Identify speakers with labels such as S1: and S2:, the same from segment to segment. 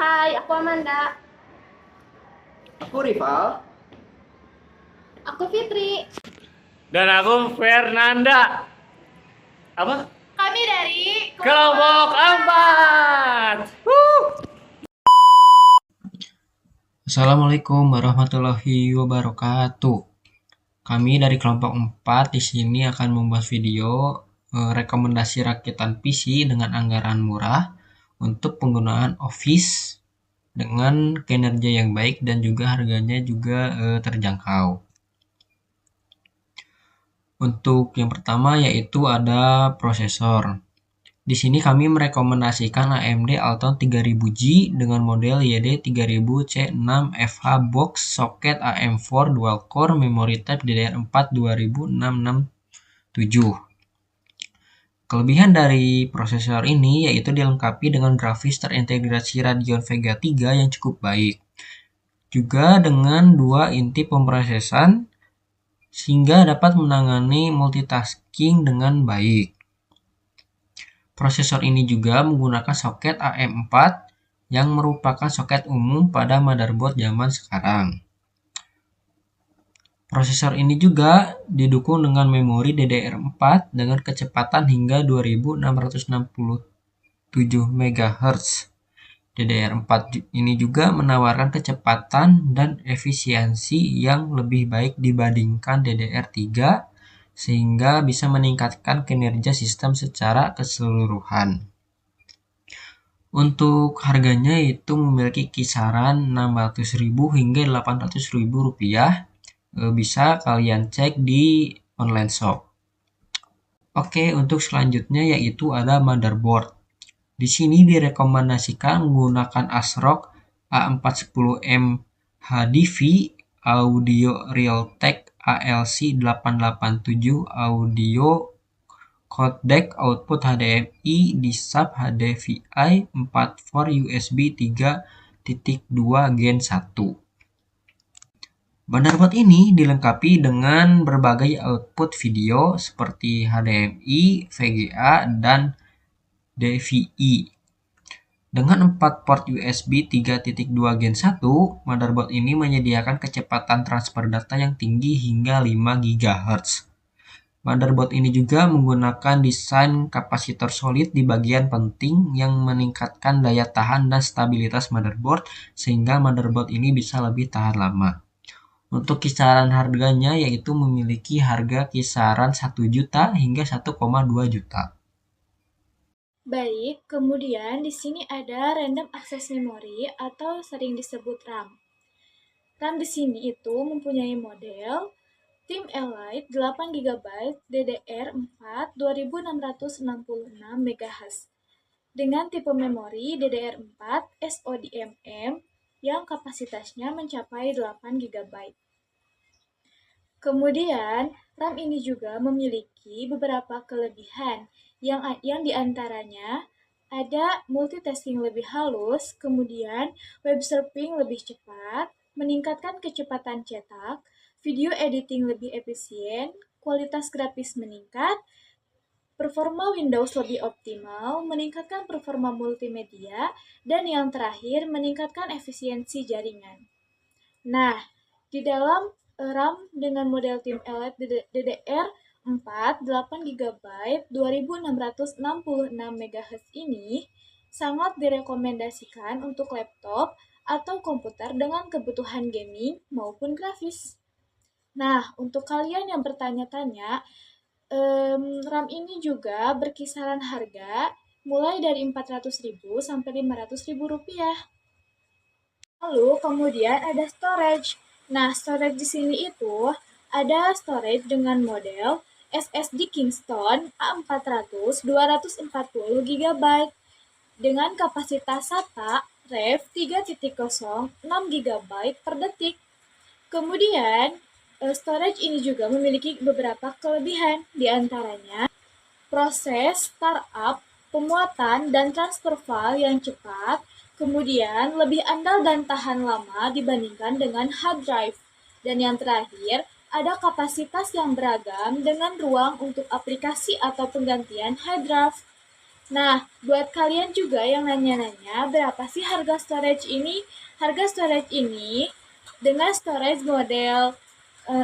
S1: Hai, aku Amanda.
S2: Aku Rival.
S1: Aku Fitri.
S3: Dan aku Fernanda. Apa?
S1: Kami dari
S3: Kelompok 4.
S4: Assalamualaikum warahmatullahi wabarakatuh. Kami dari kelompok 4 di sini akan membuat video rekomendasi rakitan PC dengan anggaran murah untuk penggunaan Office dengan kinerja yang baik dan juga harganya juga terjangkau. Untuk yang pertama yaitu ada prosesor. Di sini kami merekomendasikan AMD Alton 3000G dengan model YD3000C6FH box socket AM4 dual core memory type DDR4 20667. Kelebihan dari prosesor ini yaitu dilengkapi dengan grafis terintegrasi Radeon Vega 3 yang cukup baik. Juga dengan 2 inti pemrosesan sehingga dapat menangani multitasking dengan baik. Prosesor ini juga menggunakan soket AM4 yang merupakan soket umum pada motherboard zaman sekarang. Prosesor ini juga didukung dengan memori DDR4 dengan kecepatan hingga 2667 MHz. DDR4 ini juga menawarkan kecepatan dan efisiensi yang lebih baik dibandingkan DDR3 sehingga bisa meningkatkan kinerja sistem secara keseluruhan. Untuk harganya itu memiliki kisaran 600.000 hingga 800.000 rupiah. Bisa kalian cek di online shop. Oke, untuk selanjutnya yaitu ada motherboard. Di sini direkomendasikan menggunakan ASRock A410M HDV Audio Realtek ALC887 audio codec output HDMI di sub HDVI 4 USB 3.2 Gen 1. Motherboard ini dilengkapi dengan berbagai output video seperti HDMI, VGA, dan DVI. Dengan 4 port USB 3.2 Gen 1, motherboard ini menyediakan kecepatan transfer data yang tinggi hingga 5 GHz. Motherboard ini juga menggunakan desain kapasitor solid di bagian penting yang meningkatkan daya tahan dan stabilitas motherboard sehingga motherboard ini bisa lebih tahan lama. Untuk kisaran harganya yaitu memiliki harga kisaran 1 juta hingga 1,2 juta.
S1: Baik, kemudian di sini ada random access memory atau sering disebut RAM. RAM di sini itu mempunyai model Team Elite 8GB DDR4 2666 MHz dengan tipe memori DDR4 SODIMM yang kapasitasnya mencapai 8GB. Kemudian, RAM ini juga memiliki beberapa kelebihan yang diantaranya ada multitasking lebih halus, kemudian web surfing lebih cepat, meningkatkan kecepatan cetak, video editing lebih efisien, kualitas grafis meningkat, performa Windows lebih optimal, meningkatkan performa multimedia, dan yang terakhir meningkatkan efisiensi jaringan. Nah, di dalam RAM dengan model Team Elite DDR4 8GB 2666 MHz ini sangat direkomendasikan untuk laptop atau komputer dengan kebutuhan gaming maupun grafis. Nah, untuk kalian yang bertanya-tanya, RAM ini juga berkisaran harga mulai dari 400.000 sampai 500.000 rupiah. Lalu kemudian ada storage. Nah, storage di sini itu ada storage dengan model SSD Kingston A400 240 GB dengan kapasitas SATA RAV 3.0 6 GB per detik. Kemudian, storage ini juga memiliki beberapa kelebihan, diantaranya proses startup, pemuatan, dan transfer file yang cepat, kemudian lebih andal dan tahan lama dibandingkan dengan hard drive. Dan yang terakhir, ada kapasitas yang beragam dengan ruang untuk aplikasi atau penggantian hard drive. Nah, buat kalian juga yang nanya-nanya berapa sih harga storage ini? Harga storage ini dengan storage model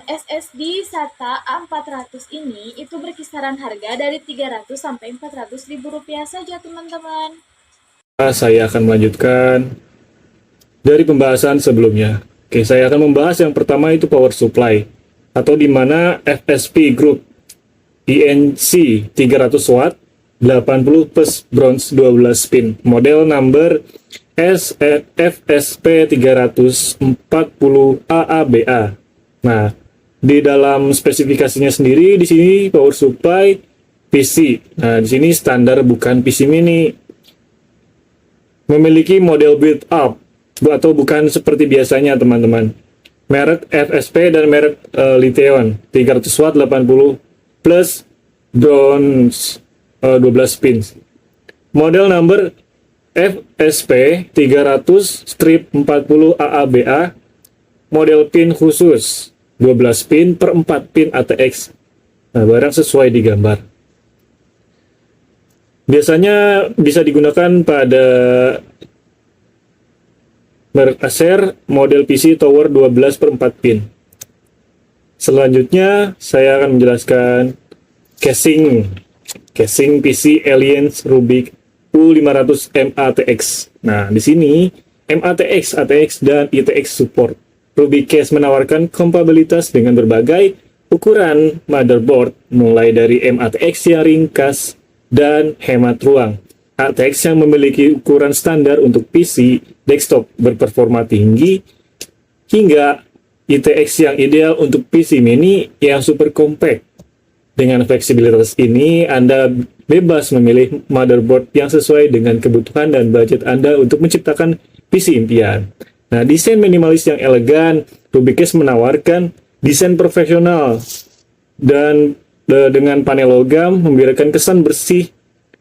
S1: SSD SATA A400 ini itu berkisaran harga dari 300 sampai 400 ribu rupiah saja teman-teman.
S5: Saya akan melanjutkan dari pembahasan sebelumnya. Oke, saya akan membahas yang pertama itu power supply atau di mana FSP Group INC 300 watt 80 plus bronze 12 pin model number FSP 340 AABA. Nah, di dalam spesifikasinya sendiri di sini power supply PC. Nah, di sini standar bukan PC mini. Memiliki model build up atau bukan seperti biasanya teman-teman. Merek FSP dan merek Litheon 300 watt 80 plus bronze 12 pins. Model number FSP 300/40 AABA model pin khusus 12 pin per 4 pin ATX. Nah, barang sesuai di gambar. Biasanya bisa digunakan pada merek Acer model PC Tower 12 per 4 pin. Selanjutnya saya akan menjelaskan casing PC Alliance Rubik U500 MATX. Nah, di sini MATX, ATX, dan ITX support. Rubik Case menawarkan kompatibilitas dengan berbagai ukuran motherboard, mulai dari MATX yang ringkas dan hemat ruang, ATX yang memiliki ukuran standar untuk PC desktop berperforma tinggi, hingga ITX yang ideal untuk PC mini yang super compact. Dengan fleksibilitas ini, Anda bebas memilih motherboard yang sesuai dengan kebutuhan dan budget Anda untuk menciptakan PC impian. Nah, desain minimalis yang elegan, Rubik Case menawarkan desain profesional dan dengan panel logam memberikan kesan bersih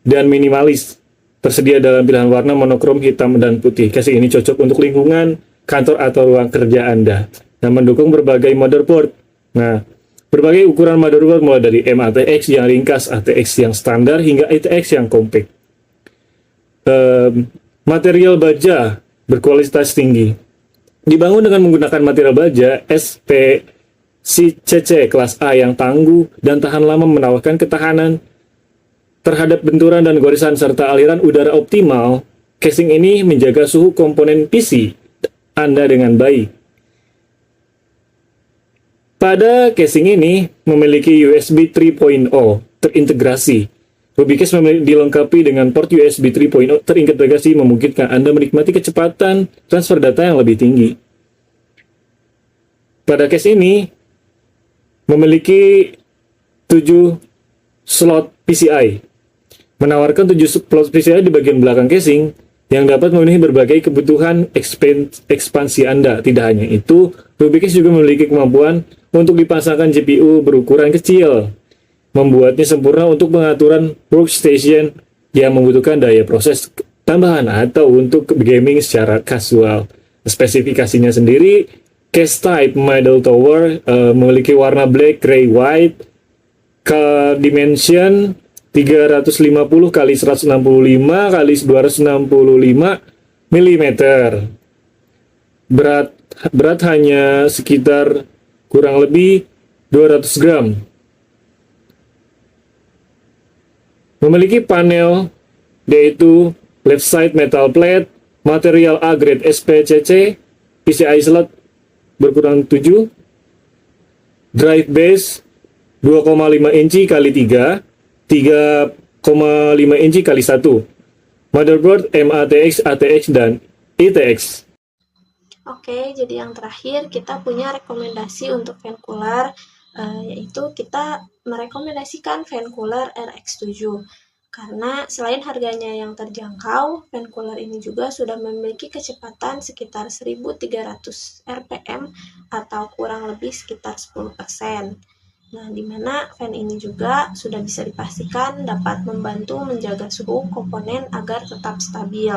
S5: dan minimalis. Tersedia dalam pilihan warna monokrom hitam dan putih. Casing ini cocok untuk lingkungan kantor atau ruang kerja Anda dan mendukung berbagai motherboard. Nah, berbagai ukuran motherboard mulai dari MATX yang ringkas, ATX yang standar, hingga ITX yang compact. Material baja berkualitas tinggi. Dibangun dengan menggunakan material baja SPCC kelas A yang tangguh dan tahan lama, menawarkan ketahanan terhadap benturan dan gorisan serta aliran udara optimal. Casing ini menjaga suhu komponen PC Anda dengan baik. Pada casing ini memiliki USB 3.0 terintegrasi. Rubik Case dilengkapi dengan port USB 3.0 terintegrasi, memungkinkan Anda menikmati kecepatan transfer data yang lebih tinggi. Pada case ini memiliki 7 slot PCI, menawarkan 7 slot PCI di bagian belakang casing yang dapat memenuhi berbagai kebutuhan ekspansi Anda. Tidak hanya itu, Rubik Case juga memiliki kemampuan untuk dipasangkan GPU berukuran kecil, membuatnya sempurna untuk pengaturan workstation yang membutuhkan daya proses tambahan atau untuk gaming secara kasual. Spesifikasinya sendiri, case type middle tower memiliki warna black, gray, white, ke dimension 350 x 165 x 265 mm. Berat hanya sekitar kurang lebih 200 gram. Memiliki panel yaitu left side metal plate, material A grade SPCC, PCI slot berkurang 7, drive base 2,5 inci kali 3, 3,5 inci kali 1, motherboard MATX, ATX, dan ITX.
S6: Oke, jadi yang terakhir kita punya rekomendasi untuk fan cooler, yaitu kita merekomendasikan fan cooler RX7. Karena selain harganya yang terjangkau, fan cooler ini juga sudah memiliki kecepatan sekitar 1300 RPM atau kurang lebih sekitar 10%. Nah, di mana fan ini juga sudah bisa dipastikan dapat membantu menjaga suhu komponen agar tetap stabil.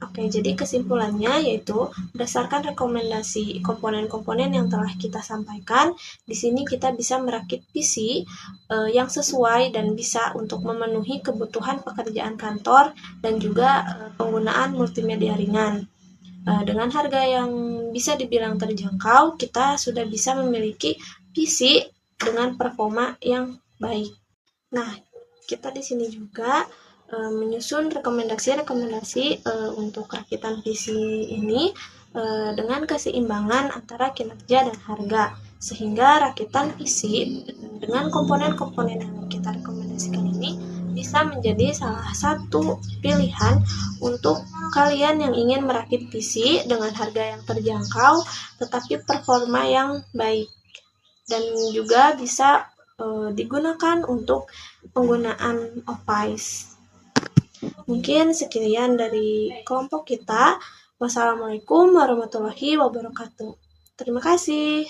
S6: Oke. Oke, jadi kesimpulannya yaitu berdasarkan rekomendasi komponen-komponen yang telah kita sampaikan, di sini kita bisa merakit PC yang sesuai dan bisa untuk memenuhi kebutuhan pekerjaan kantor dan juga penggunaan multimedia ringan. Dengan harga yang bisa dibilang terjangkau, kita sudah bisa memiliki PC dengan performa yang baik. Nah, kita di sini juga menyusun rekomendasi-rekomendasi untuk rakitan PC ini dengan keseimbangan antara kinerja dan harga, sehingga rakitan PC dengan komponen-komponen yang kita rekomendasikan ini bisa menjadi salah satu pilihan untuk kalian yang ingin merakit PC dengan harga yang terjangkau tetapi performa yang baik, dan juga bisa digunakan untuk penggunaan Office. Mungkin sekian dari kelompok kita. Wassalamualaikum warahmatullahi wabarakatuh. Terima kasih.